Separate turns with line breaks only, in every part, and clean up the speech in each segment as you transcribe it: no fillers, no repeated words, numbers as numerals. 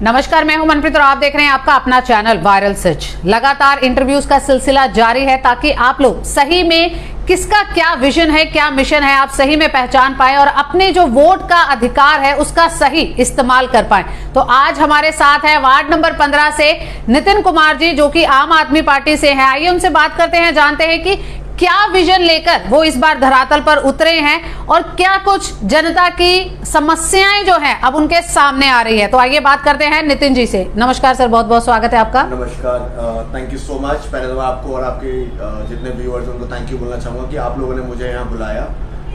नमस्कार, मैं हूं मनप्रीत और आप देख रहे हैं आपका अपना चैनल वायरल सच। लगातार इंटरव्यूज का सिलसिला जारी है ताकि आप लोग सही में किसका क्या विजन है, क्या मिशन है, आप सही में पहचान पाए और अपने जो वोट का अधिकार है उसका सही इस्तेमाल कर पाए। तो आज हमारे साथ है वार्ड नंबर 15 से नितिन कुमार जी, जो कि आम आदमी पार्टी से हैं। आइए उनसे बात करते हैं, जानते हैं कि क्या विजन लेकर वो इस बार धरातल पर उतरे हैं और क्या कुछ जनता की समस्याएं जो हैं अब उनके सामने आ रही है। तो आइए बात करते हैं नितिन जी से। नमस्कार सर, बहुत बहुत स्वागत है आपका।
नमस्कार, थैंक यू सो मच। पहले तो मैं आपको और आपके जितने व्यूअर्स हैं उनको थैंक यू बोलना चाहूँगा कि आप लोगों ने मुझे यहाँ बुलाया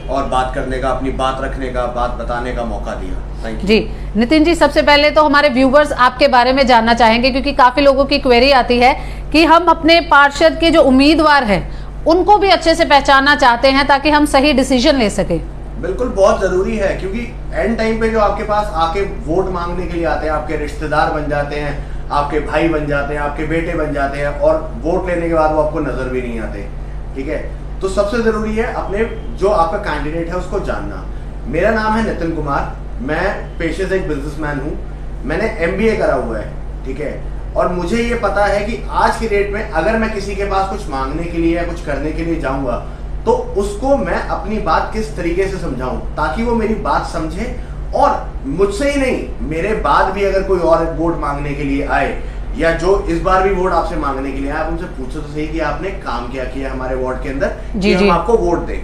और बात करने का, अपनी बात रखने का, बात बताने का मौका दिया। थैंक यू
जी। नितिन जी, सबसे पहले तो हमारे व्यूवर्स आपके बारे में जानना चाहेंगे, क्योंकि काफी लोगों की क्वेरी आती है कि हम अपने पार्षद के जो उम्मीदवार हैं उनको भी अच्छे से पहचानना चाहते हैं ताकि हम सही डिसीजन ले सके।
बिल्कुल, बहुत जरूरी है, क्योंकि एंड टाइम पे जो आपके पास आके वोट मांगने के लिए आते हैं, आपके रिश्तेदार बन जाते हैं, आपके भाई बन जाते हैं, आपके बेटे बन जाते हैं और वोट लेने के बाद वो आपको नजर भी नहीं आते। ठीक है, तो सबसे जरूरी है अपने जो आपका कैंडिडेट है उसको जानना। मेरा नाम है नितिन कुमार, मैं पेशे से एक बिजनेसमैन हूँ। मैंने MBA करा हुआ है, ठीक है, और मुझे ये पता है कि आज की डेट में अगर मैं किसी के पास कुछ मांगने के लिए या कुछ करने के लिए जाऊंगा तो उसको मैं अपनी बात किस तरीके से समझाऊं ताकि वो मेरी बात समझे, और मुझसे ही नहीं, मेरे बाद भी अगर कोई और वोट मांगने के लिए आए या जो इस बार भी वोट आपसे मांगने के लिए आए, आप उनसे पूछो तो सही कि आपने काम क्या किया हमारे वार्ड के अंदर कि हम आपको वोट दें।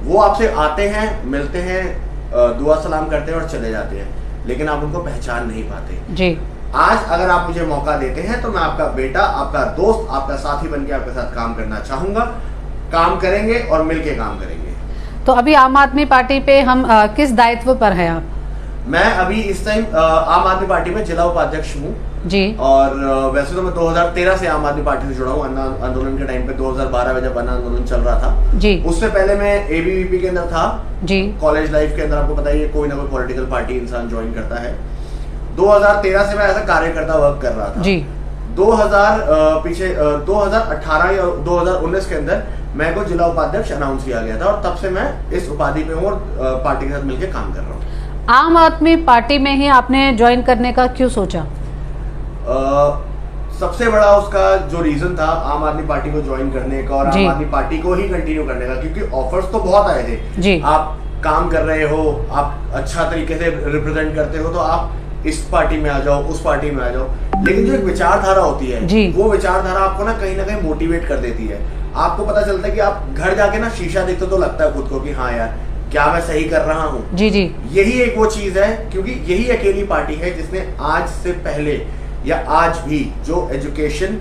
वो आपसे आते हैं, मिलते हैं, दुआ सलाम करते हैं और चले जाते हैं, लेकिन आप उनको पहचान नहीं पाते।
जी।
आज अगर आप मुझे मौका देते हैं तो मैं आपका बेटा, आपका दोस्त, आपका साथी बनके आपके साथ काम करना चाहूंगा। काम करेंगे और मिलके काम करेंगे।
तो अभी आम आदमी पार्टी पे हम किस दायित्व पर हैं आप?
मैं अभी इस टाइम आम आदमी पार्टी में जिला उपाध्यक्ष हूँ
जी।
और वैसे तो मैं 2013 से आम आदमी पार्टी से जुड़ा हूँ। आंदोलन के टाइम पे 2012 में जब आंदोलन चल रहा था जी, उससे पहले मैं ABVP के अंदर था जी। कॉलेज लाइफ के अंदर आपको पता ही है, कोई ना कोई पॉलिटिकल पार्टी इंसान ज्वाइन करता है। 2013 से मैं ऐसा कार्यकर्ता वर्क कर रहा था जी। 2018 या 2019 के अंदर मैं को जिला उपाध्यक्ष अनाउंस किया गया था और तब से मैं इस उपाधि पे हूँ और पार्टी के साथ मिलकर काम कर रहा हूँ।
आम आदमी पार्टी में ही आपने ज्वाइन करने का क्यों सोचा?
सबसे बड़ा उसका जो रीजन था आम आदमी पार्टी को ज्वाइन करने का और आम आदमी पार्टी को ही कंटिन्यू करने का, क्योंकि ऑफर्स तो बहुत आए थे जी। आप काम कर रहे हो, आप अच्छा तरीके से रिप्रेजेंट करते हो, तो आप इस पार्टी में आ जाओ, उस पार्टी में आ जाओ, लेकिन जो एक विचारधारा होती है जी, वो विचारधारा आपको ना कहीं मोटिवेट कर देती है। आपको पता चलता है कि आप घर जाके ना शीशा देखते तो लगता है खुद को कि हाँ यार, क्या मैं सही कर रहा हूँ जी जी। यही एक वो चीज है, क्योंकि यही अकेली पार्टी है जिसने आज से पहले या आज भी जो एजुकेशन,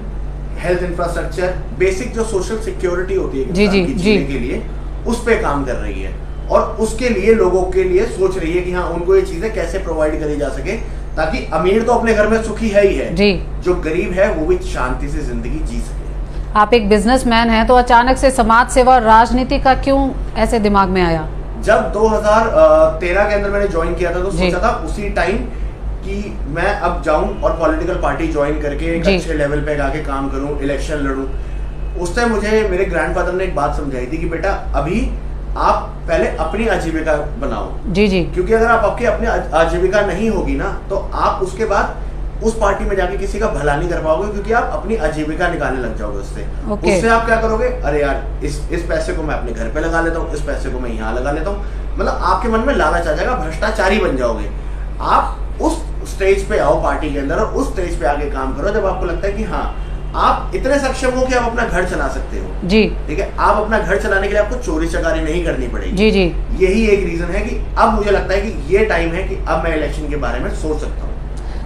हेल्थ इंफ्रास्ट्रक्चर, बेसिक जो सोशल सिक्योरिटी होती है जी, जी, जीने के लिए, उस पे काम कर रही है और उसके लिए लोगों के लिए सोच रही है कि हाँ उनको ये चीजें कैसे प्रोवाइड करी जा सके, ताकि अमीर तो अपने घर में सुखी है ही है जी, जो गरीब है वो भी शांति से जिंदगी जी सके।
आप एक बिजनेसमैन हैं, तो अचानक से समाज सेवा और राजनीति का क्यों ऐसे दिमाग में आया?
जब 2013 के अंदर मैंने ज्वाइन किया था तो सोचा था उसी टाइम कि मैं अब जाऊं और पॉलिटिकल पार्टी ज्वाइन करके एक अच्छे लेवल पे जाके काम करूं, इलेक्शन लड़ूं। उस टाइम मुझे मेरे ग्रैंडफादर ने एक बात समझाई थी कि बेटा अभी आप पहले अपनी आजीविका बनाओ जी जी, क्योंकि अगर आप आपकी अपनी आजीविका नहीं होगी ना तो आप उसके बाद उस पार्टी में जाके किसी का भला नहीं कर पाओगे, क्योंकि आप अपनी आजीविका निकालने लग जाओगे उससे। उससे आप क्या करोगे, अरे यार इस पैसे को मैं अपने घर पे लगा लेता हूँ, इस पैसे को मैं यहाँ लगा लेता हूँ, मतलब आपके मन में लालच आ जाएगा, भ्रष्टाचारी बन जाओगे। आप उस स्टेज पे आओ पार्टी के अंदर और उस स्टेज पे आके काम करो जब आपको लगता है कि हाँ आप इतने सक्षम हो कि आप अपना घर चला सकते हो जी। ठीक है, आप अपना घर चलाने के लिए आपको चोरी चकारी नहीं करनी पड़ेगी जी जी। यही एक रीजन है कि अब मुझे लगता है कि ये टाइम है कि अब मैं इलेक्शन के बारे में सोच सकता हूँ।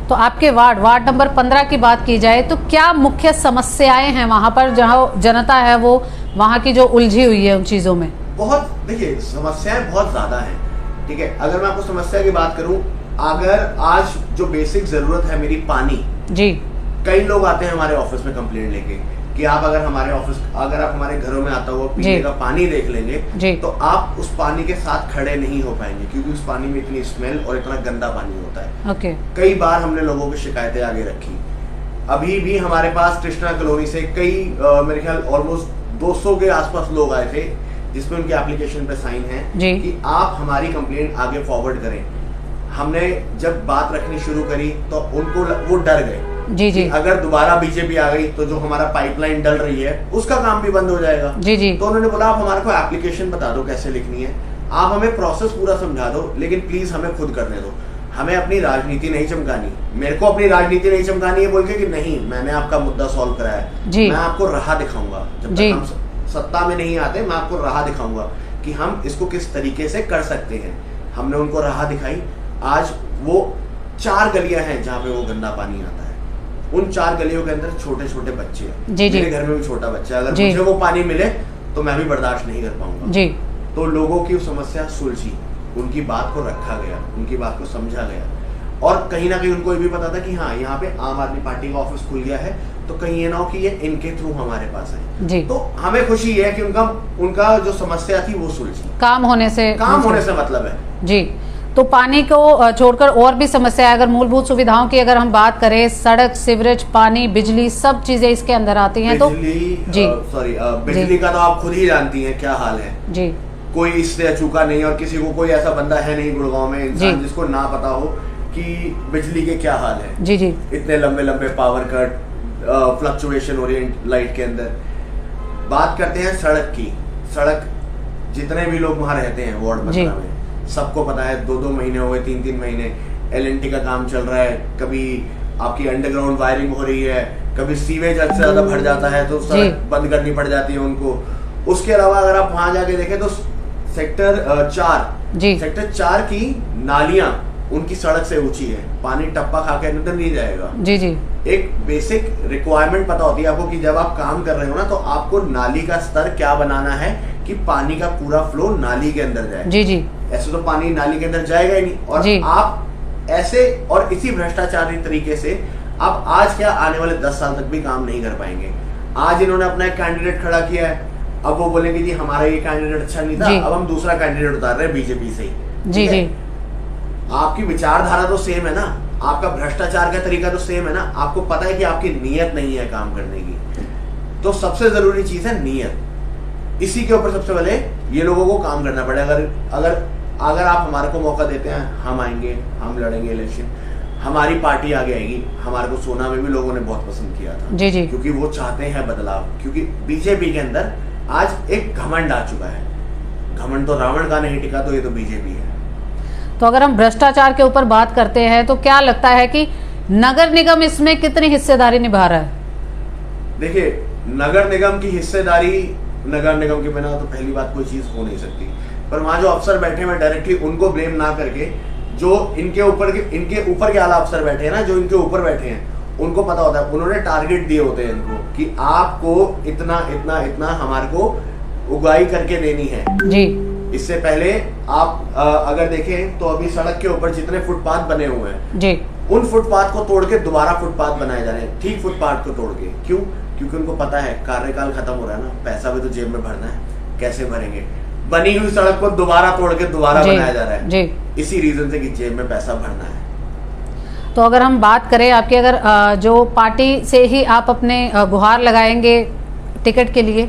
तो आपके वार्ड नंबर 15 की बात की जाए तो क्या मुख्य समस्याएं हैं वहां पर, जहां जनता है वो वहां की जो उलझी हुई है उन चीजों में?
बहुत, देखिए समस्याएं बहुत ज्यादा हैं। ठीक है, अगर मैं आपको समस्या की बात करूं, अगर आज जो बेसिक जरूरत है मेरी, पानी जी, कई लोग आते हैं हमारे ऑफिस में कंप्लेंट लेके कि आप अगर आप हमारे घरों में आता हुआ पीने का पानी देख लेंगे तो आप उस पानी के साथ खड़े नहीं हो पाएंगे, क्योंकि उस पानी में इतनी स्मेल और इतना गंदा पानी होता है।
ओके।
कई बार हमने लोगों की शिकायतें आगे रखी। अभी भी हमारे पास कृष्णा कॉलोनी से कई मेरे ख्याल ऑलमोस्ट 200 के आसपास लोग आए थे जिसमें उनके एप्लीकेशन पे साइन है कि आप हमारी कंप्लेंट आगे फॉरवर्ड करें। हमने जब बात रखनी शुरू करी तो उनको वो डर गए
जी जी,
अगर दोबारा बीजेपी आ गई तो जो हमारा पाइपलाइन डल रही है उसका काम भी बंद हो जाएगा।
जी जी,
तो उन्होंने बोला आप हमारे को एप्लीकेशन बता दो कैसे लिखनी है, आप हमें प्रोसेस पूरा समझा दो, लेकिन प्लीज हमें खुद करने दो, हमें अपनी राजनीति नहीं चमकानी। मेरे को अपनी राजनीति नहीं चमकानी है बोल के कि नहीं मैंने आपका मुद्दा सॉल्व कराया है,
जी।
मैं आपको राह दिखाऊंगा। जब तक हम सत्ता में नहीं आते मैं आपको राह दिखाऊंगा कि हम इसको किस तरीके से कर सकते हैं। हमने उनको राह दिखाई। आज वो 4 गलियां हैं जहाँ पे वो गंदा पानी आता है, उन 4 गलियों के अंदर छोटे छोटे बच्चे हैं।
जी जी,
मेरे घर में भी छोटा बच्चा है, अगर
जी।
मुझे वो पानी मिले तो मैं भी बर्दाश्त नहीं कर पाऊंगा।
जी,
तो लोगों की समस्या सुलझी, उनकी बात को रखा गया, उनकी बात को समझा गया, और कहीं ना कहीं उनको ये भी पता था कि हाँ यहाँ पे आम आदमी पार्टी का ऑफिस खुल गया है, तो कहीं ये ना हो कि ये इनके थ्रू हमारे पास है।
जी,
तो हमें खुशी है कि उनका जो समस्या थी वो सुलझी,
काम होने से
मतलब है।
जी। तो पानी को छोड़कर और भी समस्या है, अगर मूलभूत सुविधाओं की अगर हम बात करें, सड़क, सीवरेज, पानी, बिजली, सब चीजें इसके अंदर आती हैं। तो जी
बिजली का तो आप खुद ही जानती हैं क्या हाल है
जी,
कोई इससे अचूका नहीं, और किसी को कोई ऐसा बंदा है नहीं गुड़गांव में इंसान जिसको ना पता हो कि बिजली के क्या हाल है।
जी जी,
इतने लंबे लंबे पावर कट, फ्लक्चुएशन हो रही है लाइट के अंदर। बात करते हैं सड़क की। सड़क जितने भी लोग वहां रहते हैं वार्ड 15 में, सबको पता है 2-2 महीने हो गए, 3-3 महीने LNT का काम चल रहा है, कभी आपकी अंडरग्राउंड वायरिंग हो रही है, कभी सीवेज हद से ज्यादा भर जाता है तो सड़क बंद करनी पड़ जाती है उनको। उसके अलावा अगर आप वहां जाके देखें तो सेक्टर 4 की नालियां उनकी सड़क से ऊंची है, पानी टप्पा खा के अंदर नहीं जाएगा।
जी जी, एक
बेसिक रिक्वायरमेंट पता होती है आपको कि जब आप काम कर रहे हो ना तो आपको नाली का स्तर क्या बनाना है कि पानी का पूरा फ्लो नाली के अंदर जाए।
जी जी,
ऐसे तो पानी नाली के अंदर जाएगा ही नहीं, और आप ऐसे और इसी भ्रष्टाचारी तरीके से आप आज क्या आने वाले 10 साल तक भी काम नहीं कर पाएंगे। आज इन्होंने अपना एक कैंडिडेट खड़ा किया है, अब वो बोलेंगे जी हमारा ये कैंडिडेट अच्छा नहीं था, अब हम दूसरा कैंडिडेट उतार रहे हैं बीजेपी से ही।
जी जी,
आपकी विचारधारा तो सेम है ना, आपका भ्रष्टाचार का तरीका तो सेम है ना, आपको पता है कि आपकी नीयत नहीं है काम करने की। तो सबसे जरूरी चीज है नीयत। इसी के ऊपर सबसे पहले ये लोगों को काम करना पड़ेगा। अगर आप हमारे को मौका देते हैं, हम आएंगे, हम लड़ेंगे इलेक्शन, हमारी पार्टी आगे आएगी। हमारे को सोना में भी लोगों ने बहुत पसंद किया था।
जी जी,
क्योंकि वो चाहते हैं बदलाव, क्योंकि बीजेपी के अंदर आज एक घमंड आ चुका है। घमंड तो रावण का नहीं टिका, तो ये तो बीजेपी है।
तो अगर हम भ्रष्टाचार के ऊपर बात करते हैं तो क्या लगता है कि नगर निगम इसमें कितनी हिस्सेदारी निभा रहा है?
देखिए, नगर निगम की हिस्सेदारी, नगर निगम के बिना तो पहली बात कोई चीज हो नहीं सकती। पर वहां जो अफसर बैठे हैं डायरेक्टली उनको ब्लेम ना करके, जो इनके ऊपर के आला अफसर बैठे हैं ना, जो इनके ऊपर बैठे हैं, उनको पता होता है, उन्होंने टारगेट दिए होते हैं इनको कि आपको इतना इतना इतना हमारे को उगाई करके देनी है
जी।
इससे पहले आप अगर देखें तो अभी सड़क के ऊपर जितने फुटपाथ बने हुए हैं
जी,
उन फुटपाथ को तोड़ के दोबारा फुटपाथ बनाए जा रहे हैं, ठीक फुटपाथ को तोड़ के। क्यों? क्योंकि उनको पता है कार्यकाल खत्म हो रहा है ना, पैसा भी तो जेब में भरना है, कैसे भरेंगे? बनी हुई सड़क को दोबारा तोड़ के दोबारा बनाया जा रहा है
जी,
इसी रीजन से कि जेब में पैसा भरना है।
तो अगर हम बात करें आपकी, अगर जो पार्टी से ही आप अपने गुहार लगाएंगे टिकट के लिए?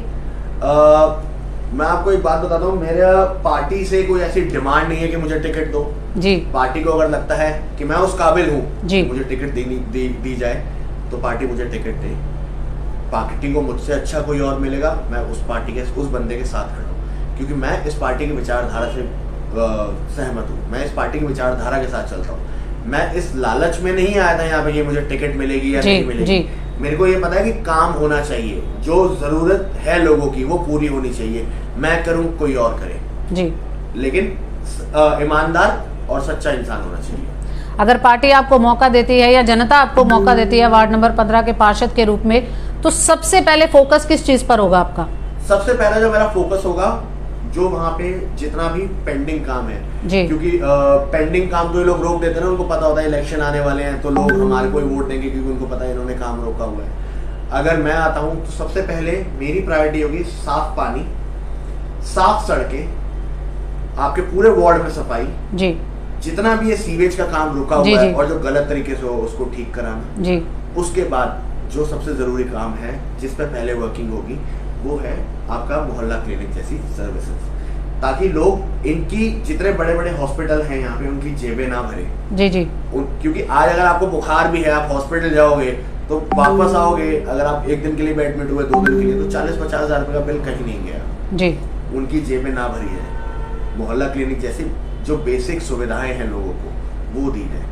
मैं आपको एक बात बताता हूँ, मेरा पार्टी से कोई ऐसी डिमांड नहीं है कि मुझे टिकट दो
जी।
पार्टी को अगर लगता है कि मैं उस काबिल हूँ
जी,
मुझे टिकट दी जाए तो पार्टी मुझे टिकट दे। पार्टी को मुझसे अच्छा कोई और मिलेगा, मैं उस पार्टी के उस बंदे के साथ खड़ा हूँ, क्योंकि मैं इस पार्टी की विचारधारा से सहमत हूँ, मैं इस पार्टी की विचारधारा के साथ चलता हूँ। मैं इस लालच में नहीं आया था यहाँ पे ये मुझे टिकट मिलेगी या नहीं मिलेगी। मेरे को ये पता है कि काम होना चाहिए, जो जरूरत है लोगों की वो पूरी होनी चाहिए। मैं करूं, कोई और करे
जी,
लेकिन ईमानदार और सच्चा इंसान होना चाहिए।
अगर पार्टी आपको मौका देती है या जनता आपको मौका देती है वार्ड नंबर 15 के पार्षद के रूप में, तो सबसे पहले फोकस किस चीज पर होगा आपका?
सबसे पहला जो मेरा फोकस होगा, जो वहां पे जितना भी पेंडिंग काम है
जी,
क्योंकि पेंडिंग काम तो ये लोग रोक देते हैं ना, उनको पता होता है इलेक्शन आने वाले हैं तो लोग हमारे को ही वोट देंगे, क्योंकि उनको पता है इन्होंने काम रोका हुआ है। अगर मैं आता हूं तो सबसे पहले मेरी प्रायोरिटी होगी साफ पानी, साफ सड़कें, आपके पूरे वार्ड में सफाई
जी,
जितना भी ये सीवेज का काम रुका हुआ है और जो गलत तरीके से हो उसको ठीक कराना
जी।
उसके बाद जो सबसे जरूरी काम है जिस पर पहले वर्किंग होगी वो है आपका मोहल्ला क्लिनिक जैसी सर्विसेज। ताकि लोग इनकी जितने बड़े बड़े हॉस्पिटल हैं यहाँ पे उनकी जेबें ना भरे।
जी जी।
क्योंकि आज अगर आपको बुखार भी है, आप हॉस्पिटल जाओगे तो वापस आओगे, अगर आप एक दिन के लिए एडमिट हुए, 2 दिन के लिए, तो 40-50 हजार रुपए का बिल कहीं नहीं गया
जी।
उनकी जेबें ना भरी है। मोहल्ला क्लिनिक जैसी जो बेसिक सुविधाएं हैं लोगों को वो दी जाए,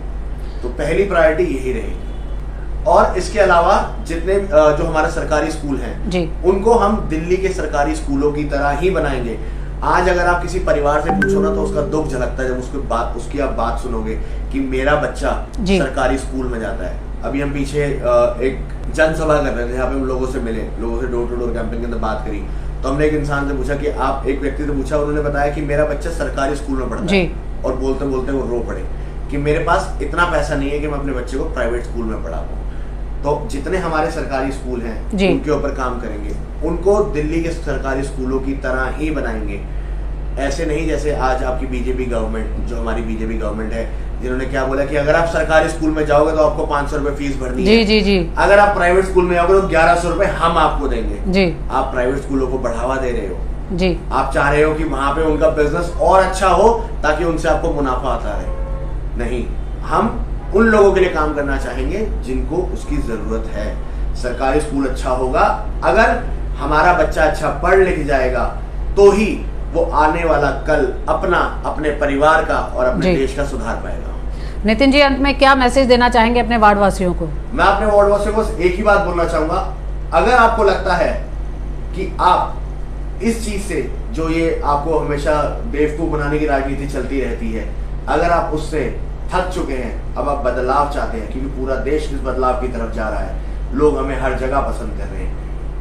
तो पहली प्रायोरिटी यही रहेगी। और इसके अलावा जितने जो हमारे सरकारी स्कूल हैं
जी,
उनको हम दिल्ली के सरकारी स्कूलों की तरह ही बनाएंगे। आज अगर आप किसी परिवार से पूछो ना तो उसका दुख झलकता है जब उसकी आप बात सुनोगे कि मेरा बच्चा सरकारी स्कूल में जाता है। अभी हम पीछे एक जनसभा कर रहे थे, यहाँ पे हम लोगों से मिले, लोगों से डोर टू डोर कैंपेन के अंदर बात करी, तो हमने एक इंसान से पूछा कि आप, एक व्यक्ति से पूछा, उन्होंने बताया कि मेरा बच्चा सरकारी स्कूल में पढ़ता है, और बोलते बोलते वो रो पड़े कि मेरे पास इतना पैसा नहीं है कि मैं अपने बच्चे को प्राइवेट स्कूल में पढ़ा पाऊँ। तो जितने हमारे सरकारी स्कूल हैं उनके ऊपर काम करेंगे, उनको दिल्ली के सरकारी स्कूलों की तरह ही बनाएंगे। ऐसे नहीं जैसे आज आपकी बीजेपी गवर्नमेंट, जो हमारी बीजेपी गवर्नमेंट है, जिन्होंने क्या बोला कि अगर आप सरकारी स्कूल में जाओगे तो आपको 500 रुपए फीस भरनी है।
जी जी।
अगर आप प्राइवेट स्कूल में जाओगे तो 1100 रुपए हम आपको देंगे
जी।
आप प्राइवेट स्कूलों को बढ़ावा दे रहे हो
जी।
आप चाह रहे हो कि वहां पे उनका बिजनेस और अच्छा हो ताकि उनसे आपको मुनाफा आता रहे। नहीं, हम उन लोगों के लिए काम करना चाहेंगे जिनको उसकी जरूरत है। सरकारी स्कूल अच्छा होगा, अगर हमारा बच्चा अच्छा पढ़ लिख जाएगा तो ही वो आने वाला कल अपने परिवार का और अपने देश का सुधार पाएगा।
नितिन जी, अंत में क्या मैसेज देना चाहेंगे अपने वार्ड वासियों को?
मैं अपने वार्ड वासियों को एक ही बात बोलना चाहूंगा, अगर आपको लगता है कि आप इस चीज से, जो ये आपको हमेशा बेवकूफ बनाने की राजनीति चलती रहती है, अगर आप उससे थक चुके हैं, अब आप बदलाव चाहते हैं, क्योंकि पूरा देश इस बदलाव की तरफ जा रहा है, लोग हमें हर जगह पसंद कर रहे हैं,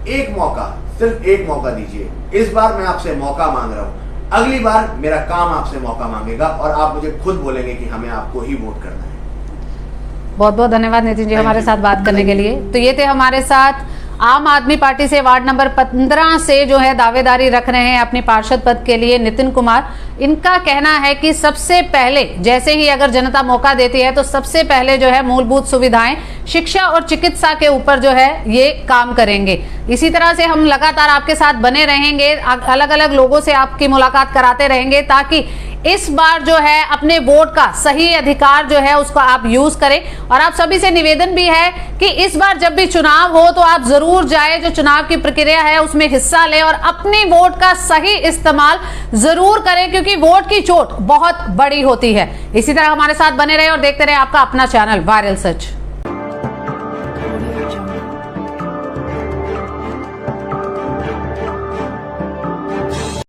एक मौका, सिर्फ एक मौका दीजिए। इस बार मैं आपसे मौका मांग रहा हूं, अगली बार मेरा काम आपसे मौका मांगेगा और आप मुझे खुद बोलेंगे कि हमें आपको ही वोट करना है।
बहुत बहुत धन्यवाद नितिन जी हमारे साथ बात करने के लिए। तो ये थे हमारे साथ आम आदमी पार्टी से वार्ड नंबर 15 से जो है दावेदारी रख रहे हैं अपनी पार्षद पद के लिए नितिन कुमार। इनका कहना है कि सबसे पहले, जैसे ही अगर जनता मौका देती है, तो सबसे पहले जो है मूलभूत सुविधाएं, शिक्षा और चिकित्सा के ऊपर जो है ये काम करेंगे। इसी तरह से हम लगातार आपके साथ बने रहेंगे, अलग अलग लोगों से आपकी मुलाकात कराते रहेंगे, ताकि इस बार जो है अपने वोट का सही अधिकार जो है उसको आप यूज करें। और आप सभी से निवेदन भी है कि इस बार जब भी चुनाव हो तो आप जरूर जाए, जो चुनाव की प्रक्रिया है उसमें हिस्सा लें और अपने वोट का सही इस्तेमाल जरूर करें, क्योंकि वोट की चोट बहुत बड़ी होती है। इसी तरह हमारे साथ बने रहे और देखते रहे आपका अपना चैनल वायरल सच।